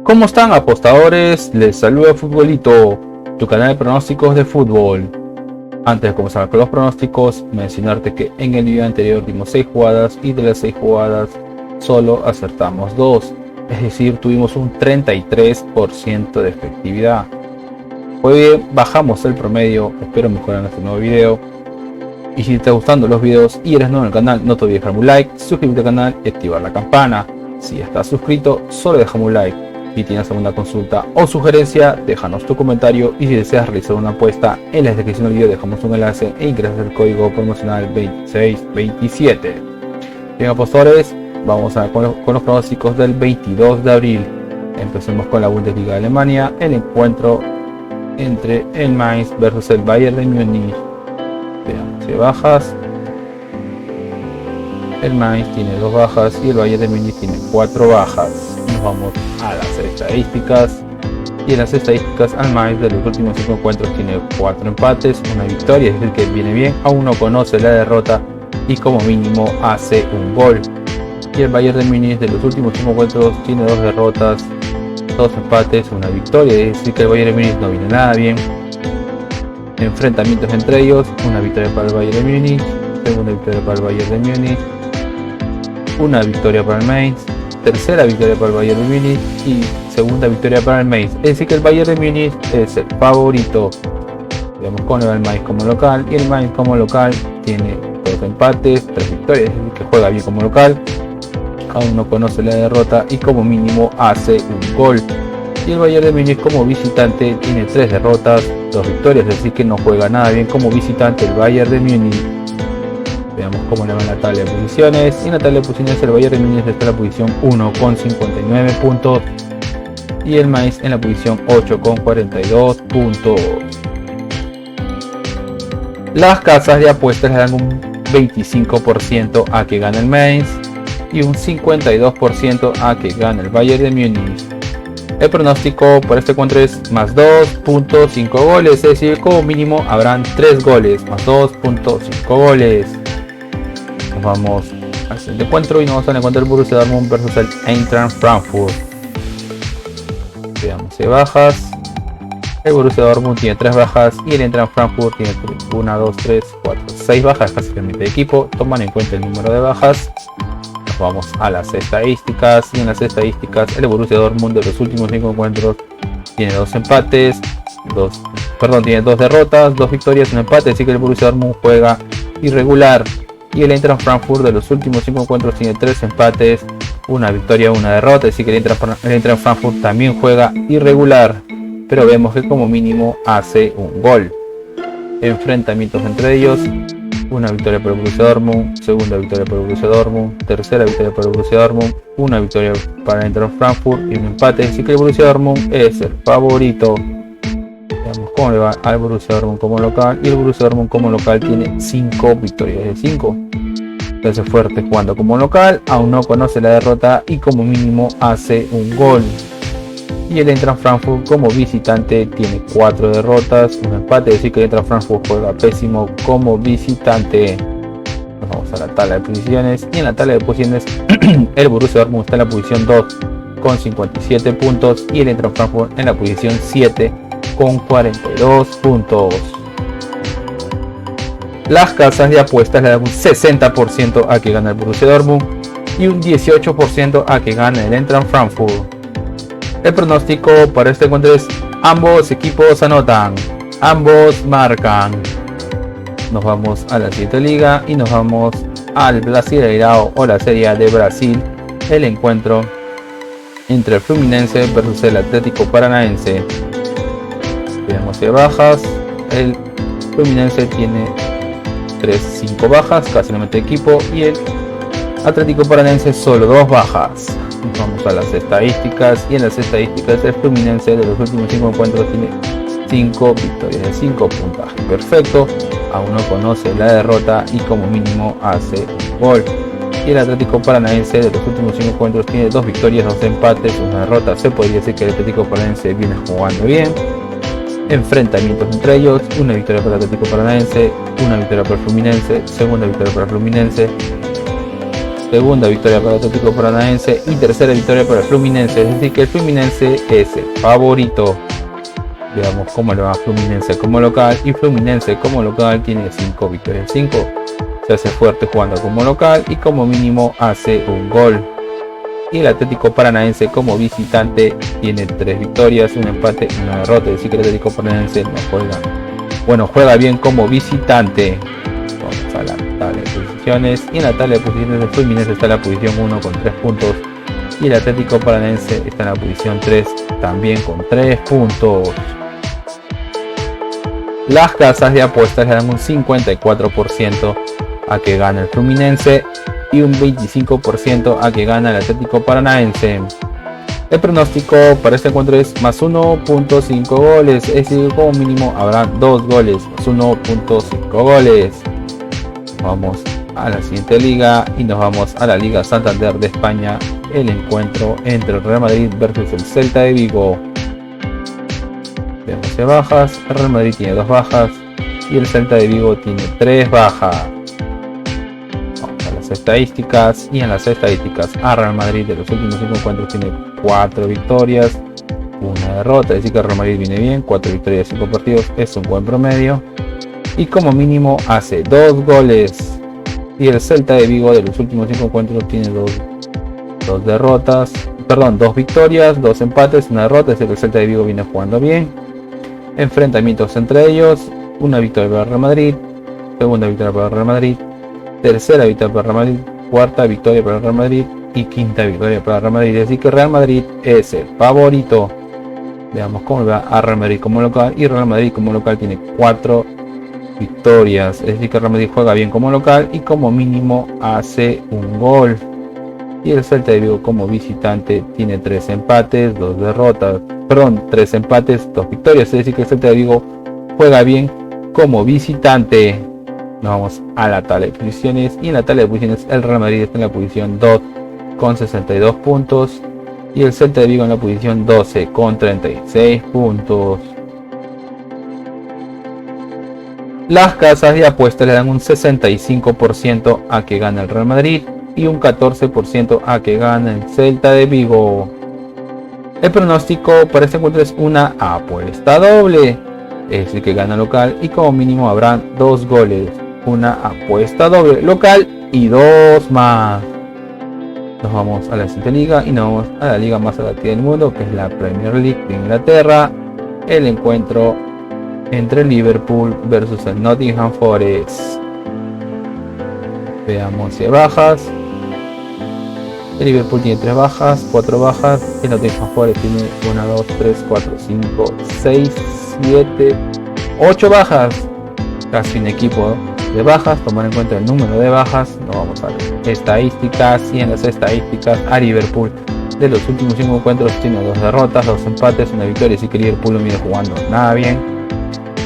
¿Cómo están, apostadores? Les saluda Futbolito, tu canal de pronósticos de fútbol. Antes de comenzar con los pronósticos, mencionarte que en el video anterior dimos 6 jugadas y de las 6 jugadas solo acertamos 2, es decir, tuvimos un 33% de efectividad. Hoy bien, bajamos el promedio, espero mejorar en este nuevo video. Y si te están gustando los videos y eres nuevo en el canal, no te olvides dejarme un like, suscribirte al canal y activar la campana. Si estás suscrito, solo déjame un like. Si tienes alguna consulta o sugerencia, déjanos tu comentario, y si deseas realizar una apuesta, en la descripción del video dejamos un enlace e ingresas el código promocional 2627. Bien, apostadores, vamos con los pronósticos del 22 de abril. Empecemos con la Bundesliga de Alemania, el encuentro entre el Mainz versus el Bayern de Múnich. Veamos si bajas. El Mainz tiene 2 bajas y el Bayern de Múnich tiene 4 bajas. Nos vamos a las estadísticas, y en las estadísticas al Mainz de los últimos 5 encuentros tiene 4 empates, una victoria, es decir que viene bien, aún no conoce la derrota y como mínimo hace un gol. Y el Bayern de Múnich de los últimos 5 encuentros tiene 2 derrotas, 2 empates, una victoria, es decir que el Bayern de Múnich no viene nada bien. Enfrentamientos entre ellos: una victoria para el Bayern de Múnich, segunda victoria para el Bayern de Múnich, una victoria para el Mainz, tercera victoria para el Bayern de Múnich y segunda victoria para el Mainz. Es decir que el Bayern de Múnich es el favorito. Veamos cómo le va el Mainz como local, y el Mainz como local tiene 2 empates, 3 victorias, es decir que juega bien como local, aún no conoce la derrota y como mínimo hace un gol. Y el Bayern de Múnich como visitante tiene 3 derrotas, 2 victorias, es decir que no juega nada bien como visitante el Bayern de Múnich. Veamos cómo le va en la tabla de posiciones. Y en la tabla de posiciones el Bayern de Múnich está en la posición 1 con 59 puntos y el Mainz en la posición 8 con 42 puntos. Las casas de apuestas le dan un 25% a que gane el Mainz y un 52% a que gane el Bayern de Múnich. El pronóstico por este encuentro es más 2.5 goles, es decir, como mínimo habrán 3 goles, más 2.5 goles. Nos vamos al siguiente encuentro y nos vamos al encuentro del Borussia Dortmund versus el Eintracht Frankfurt. Veamos si bajas. El Borussia Dortmund tiene 3 bajas y el Eintracht Frankfurt tiene 1, 2, 3, 4, 6 bajas, casi que el mitad de equipo. Toman en cuenta el número de bajas. Nos vamos a las estadísticas, y en las estadísticas el Borussia Dortmund de los últimos 5 encuentros tiene 2 empates, tiene 2 derrotas, 2 victorias, 1 empate, así que el Borussia Dortmund juega irregular. Y el Eintracht Frankfurt de los últimos 5 encuentros tiene 3 empates, 1 victoria, 1 derrota, así que el Eintracht Frankfurt también juega irregular, pero vemos que como mínimo hace un gol. Enfrentamientos entre ellos: una victoria para el Borussia Dortmund, segunda victoria para el Borussia Dortmund, tercera victoria para el Borussia Dortmund, una victoria para el Eintracht Frankfurt y un empate, así que el Borussia Dortmund es el favorito. Veamos cómo le va al Borussia Dortmund como local, y el Borussia Dortmund como local tiene 5 victorias de 5. Se hace fuerte jugando como local, aún no conoce la derrota y como mínimo hace un gol. Y el Eintracht Frankfurt como visitante tiene 4 derrotas, un empate, es decir que el Eintracht Frankfurt juega pésimo como visitante. Nos vamos a la tabla de posiciones, y en la tabla de posiciones el Borussia Dortmund está en la posición 2 con 57 puntos y el Eintracht Frankfurt en la posición 7 con 42 puntos. Las casas de apuestas le dan un 60% a que gane el Borussia Dortmund y un 18% a que gane el Eintracht Frankfurt. El pronóstico para este encuentro es: ambos equipos anotan, ambos marcan. Nos vamos a la siguiente liga y nos vamos al Brasileirão o la Serie A de Brasil. El encuentro entre el Fluminense versus el Atlético Paranaense. Veamos si bajas. El Fluminense tiene 5 bajas, casi no mete equipo, y el Atlético Paranaense solo 2 bajas. Nos vamos a las estadísticas, y en las estadísticas el Fluminense de los últimos 5 encuentros tiene 5 victorias de 5, puntaje perfecto, aún no conoce la derrota y como mínimo hace un gol. Y el Atlético Paranaense de los últimos 5 encuentros tiene 2 victorias, 2 empates, 1 derrota. Se podría decir que el Atlético Paranaense viene jugando bien. Enfrentamientos entre ellos: una victoria para el Atlético Paranaense, una victoria para el Fluminense, segunda victoria para el Fluminense, segunda victoria para el Atlético Paranaense y tercera victoria para el Fluminense, es decir que el Fluminense es el favorito. Veamos cómo le va a Fluminense como local, y Fluminense como local tiene 5 victorias, 5, se hace fuerte jugando como local y como mínimo hace un gol. Y el Atlético Paranaense como visitante tiene 3 victorias, un empate y una derrota, es decir que el Atlético Paranaense no juega, bueno, juega bien como visitante. Vamos a la tabla de posiciones, y en la tabla de posiciones del Fluminense está en la posición 1 con 3 puntos y el Atlético Paranaense está en la posición 3 también con 3 puntos. Las casas de apuestas le dan un 54% a que gana el Fluminense y un 25% a que gana el Atlético Paranaense. El pronóstico para este encuentro es más 1.5 goles, es decir, como mínimo habrá 2 goles, más 1.5 goles. Vamos a la siguiente liga y nos vamos a la Liga Santander de España, el encuentro entre el Real Madrid versus el Celta de Vigo. Veamos de bajas, el Real Madrid tiene 2 bajas y el Celta de Vigo tiene 3 bajas. Vamos a las estadísticas, y en las estadísticas a Real Madrid de los últimos 5 encuentros tiene 4 victorias, una derrota, es decir que el Real Madrid viene bien, 4 victorias de 5 partidos, es un buen promedio. Y como mínimo hace 2 goles, y el Celta de Vigo de los últimos 5 encuentros tiene 2 victorias, 2 empates, una derrota, es decir que el Celta de Vigo viene jugando bien. Enfrentamientos entre ellos, una victoria para el Real Madrid, segunda victoria para el Real Madrid, tercera victoria para el Real Madrid, cuarta victoria para el Real Madrid y quinta victoria para el Real Madrid, así que Real Madrid es el favorito. Veamos cómo va a Real Madrid como local, y Real Madrid como local tiene 4 victorias, es decir que Real Madrid juega bien como local y como mínimo hace un gol. Y el Celta de Vigo como visitante tiene 3 empates, 2 derrotas, 3 empates, 2 victorias, es decir que el Celta de Vigo juega bien como visitante. Nos vamos a la tabla de posiciones, y en la tabla de posiciones el Real Madrid está en la posición 2 con 62 puntos y el Celta de Vigo en la posición 12 con 36 puntos. Las casas de apuestas le dan un 65% a que gana el Real Madrid y un 14% a que gana el Celta de Vigo. El pronóstico para este encuentro es una apuesta doble, es decir que gana local y como mínimo habrán 2 goles, una apuesta doble local y 2 más. Nos vamos a la siguiente liga y nos vamos a la liga más atractiva del mundo, que es la Premier League de Inglaterra, el encuentro entre Liverpool versus el Nottingham Forest. Veamos si hay bajas. El Liverpool tiene 3 bajas, 4 bajas. El Nottingham Forest tiene 1, 2, 3, 4, 5, 6, 7, 8 bajas. Casi un equipo de bajas. Tomar en cuenta el número de bajas. No vamos a ver estadísticas. Y en las estadísticas a Liverpool de los últimos 5 encuentros tiene 2 derrotas, 2 empates, una victoria. Así que Liverpool no viene jugando nada bien.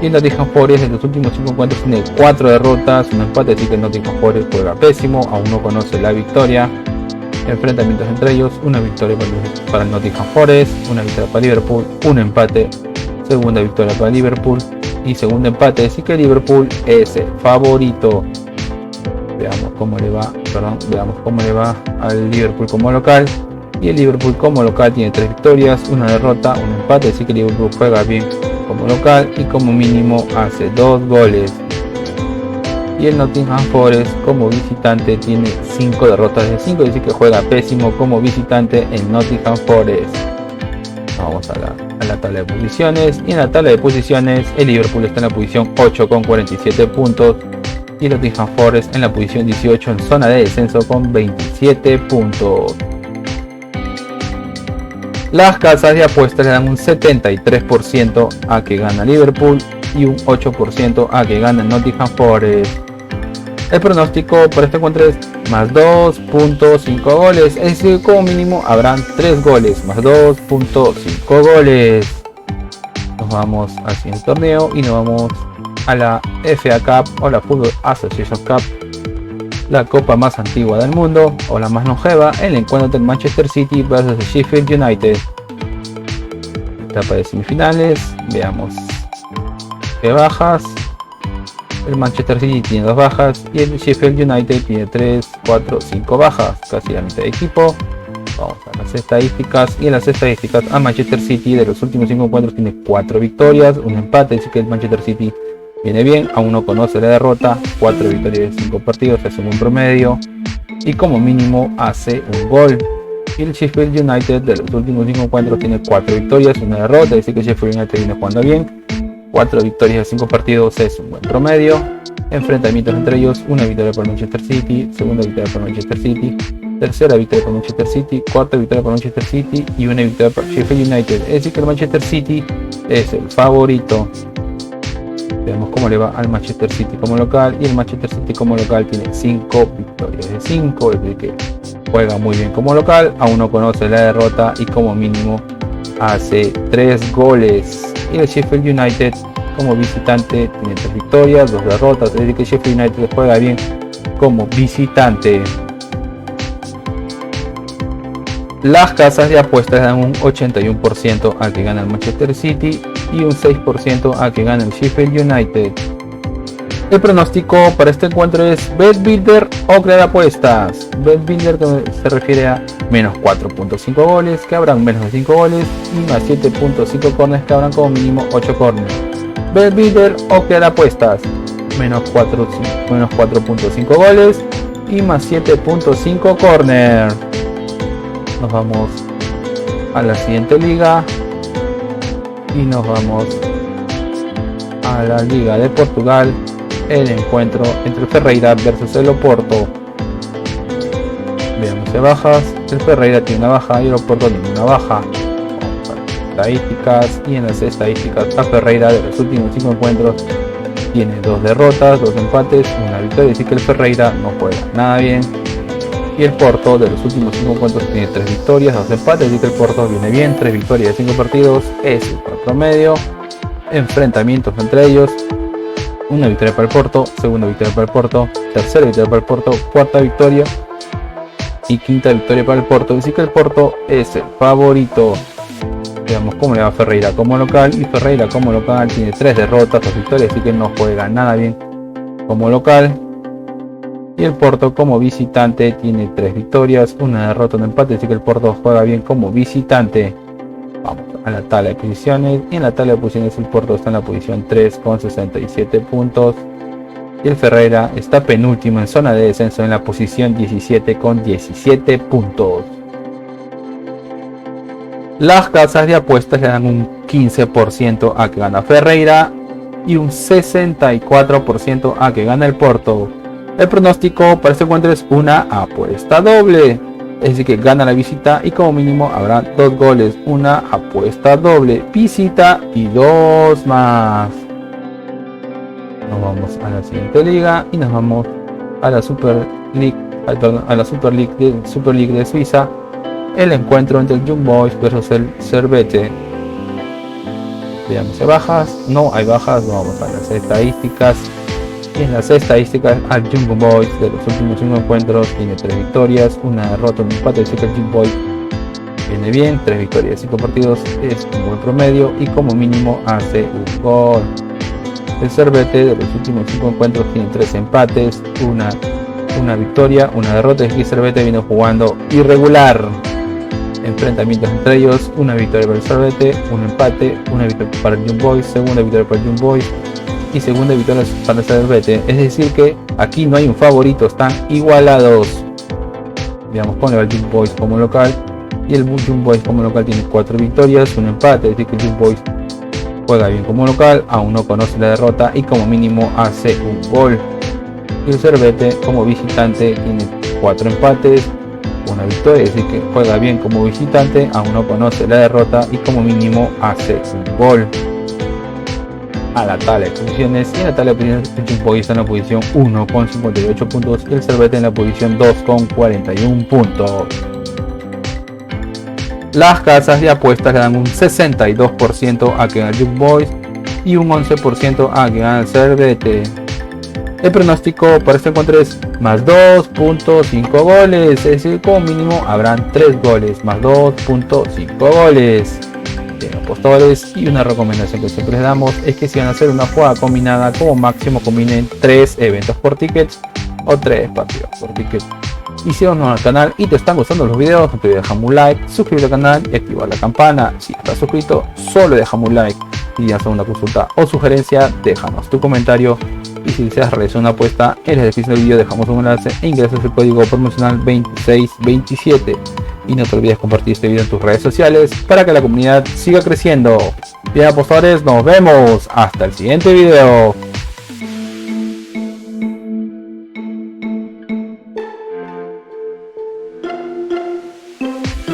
Y el Nottingham Forest en los últimos 5 encuentros tiene 4 derrotas, un empate, así que el Nottingham Forest juega pésimo, aún no conoce la victoria. Enfrentamientos entre ellos, una victoria para el Nottingham Forest, una victoria para Liverpool, un empate, segunda victoria para Liverpool y segundo empate, así que Liverpool es el favorito. Veamos cómo le va al Liverpool como local. Y el Liverpool como local tiene 3 victorias, una derrota, un empate, así que Liverpool juega bien como local y como mínimo hace 2 goles. Y el Nottingham Forest como visitante tiene 5 derrotas de 5, así que juega pésimo como visitante en Nottingham Forest. Vamos a la tabla de posiciones, y en la tabla de posiciones el Liverpool está en la posición 8 con 47 puntos y el Nottingham Forest en la posición 18 en zona de descenso con 27 puntos. Las casas de apuestas le dan un 73% a que gana Liverpool y un 8% a que gana Nottingham Forest. El pronóstico para este encuentro es más 2.5 goles, es decir, como mínimo habrán 3 goles, más 2.5 goles. Nos vamos al siguiente torneo y nos vamos a la FA Cup o la Football Association Cup, la copa más antigua del mundo o la más longeva, el encuentro entre Manchester City versus Sheffield United. Etapa de semifinales, veamos qué bajas. El Manchester City tiene 2 bajas y el Sheffield United tiene 3, 4, 5 bajas, casi la mitad de equipo. Vamos a las estadísticas, y en las estadísticas a Manchester City de los últimos 5 encuentros tiene 4 victorias, un empate, así que el Manchester City viene bien, aún no conoce la derrota, 4 victorias de 5 partidos, es un buen promedio y como mínimo hace un gol. Y el Sheffield United de los últimos 5 encuentros tiene 4 victorias, una derrota, así que el Sheffield United viene jugando bien, 4 victorias de 5 partidos es un buen promedio. Enfrentamientos entre ellos, una victoria por Manchester City, segunda victoria por Manchester City, tercera victoria por Manchester City, cuarta victoria por Manchester City y una victoria por Sheffield United. Es decir que el Manchester City es el favorito. Veamos cómo le va al Manchester City como local, y el Manchester City como local tiene 5 victorias de 5, es decir que juega muy bien como local, aún no conoce la derrota y como mínimo hace 3 goles. Y el Sheffield United como visitante tiene 3 victorias, 2 derrotas, es decir que Sheffield United juega bien como visitante. Las casas de apuestas dan un 81% a que gana el Manchester City y un 6% a que gana el Sheffield United. El pronóstico para este encuentro es BetBuilder o crear apuestas. BetBuilder se refiere a menos 4.5 goles, que habrán menos de 5 goles, y más 7.5 corners, que habrán como mínimo 8 corners. BetBuilder o crear apuestas, menos 4.5 goles y más 7.5 corners. Nos vamos a la siguiente liga y nos vamos a la Liga de Portugal. El encuentro entre Ferreira versus el Oporto. Veamos de bajas. El Ferreira tiene una baja y el Oporto ninguna baja. Vamos a las estadísticas, y en las estadísticas a Ferreira de los últimos 5 encuentros tiene 2 derrotas, 2 empates, una victoria, así que el Ferreira no juega nada bien. Y el Porto de los últimos 5 encuentros tiene 3 victorias, 2 empates, así que el Porto viene bien, 3 victorias de 5 partidos, es el promedio. Enfrentamientos entre ellos, una victoria para el Porto, segunda victoria para el Porto, tercera victoria para el Porto, cuarta victoria y quinta victoria para el Porto, así que el Porto es el favorito. Veamos cómo le va a Ferreira como local, y Ferreira como local tiene 3 derrotas, 2 victorias, así que no juega nada bien como local. Y el Porto como visitante tiene 3 victorias, una derrota, un empate, así que el Porto juega bien como visitante. Vamos a la tabla de posiciones, y en la tabla de posiciones el Porto está en la posición 3 con 67 puntos. Y el Ferreira está penúltimo en zona de descenso en la posición 17 con 17 puntos. Las casas de apuestas le dan un 15% a que gana Ferreira y un 64% a que gana el Porto. El pronóstico para este encuentro es una apuesta doble, es decir que gana la visita y como mínimo habrá 2 goles, una apuesta doble, visita y 2 más. Nos vamos a la siguiente liga y nos vamos a la Super League de Suiza. El encuentro entre el Young Boys versus el Servette. Veamos si hay bajas, no hay bajas, vamos a las estadísticas. Y en las estadísticas al Young Boys de los últimos 5 encuentros tiene 3 victorias, una derrota, un empate, así que el Young Boys viene bien, 3 victorias, 5 partidos, es un buen promedio y como mínimo hace un gol. El Servette de los últimos 5 encuentros tiene 3 empates, una victoria, una derrota, y el Servette viene jugando irregular. Enfrentamientos entre ellos, una victoria para el Servette, un empate, una victoria para el Young Boys, segunda victoria para el Young Boys y segunda victoria para el Servette. Es decir que aquí no hay un favorito, están igualados. Veamos cómo le va el Young Boys como local, y el Young Boys como local tiene 4 victorias, un empate, es decir que el Young Boys juega bien como local, aún no conoce la derrota y como mínimo hace un gol. Y el Servette como visitante tiene 4 empates, una victoria, es decir que juega bien como visitante, aún no conoce la derrota y como mínimo hace un gol. A la tabla de posiciones, y en la tabla de posiciones el Young Boys está en la posición 1 con 58 puntos y el Servette en la posición 2 con 41 puntos. Las casas de apuestas le dan un 62% a que gana el Young Boys y un 11% a que gana el Servette. El pronóstico para este encuentro es más 2.5 goles, es decir, como mínimo habrán 3 goles, más 2.5 goles. Bien, apostadores, y una recomendación que siempre les damos es que si van a hacer una jugada combinada, como máximo combinen 3 eventos por tickets o 3 partidos por ticket. Y si eres nuevo al canal y te están gustando los videos, no te olvides dejar un like, suscribirte al canal y activar la campana. Si estás suscrito, solo déjame un like. Si ya una consulta o sugerencia, déjanos tu comentario. Y si deseas realizar una apuesta, en la descripción del video dejamos un enlace e ingresas el código promocional 2627. Y no te olvides compartir este video en tus redes sociales para que la comunidad siga creciendo. Bien, apostadores, nos vemos hasta el siguiente video.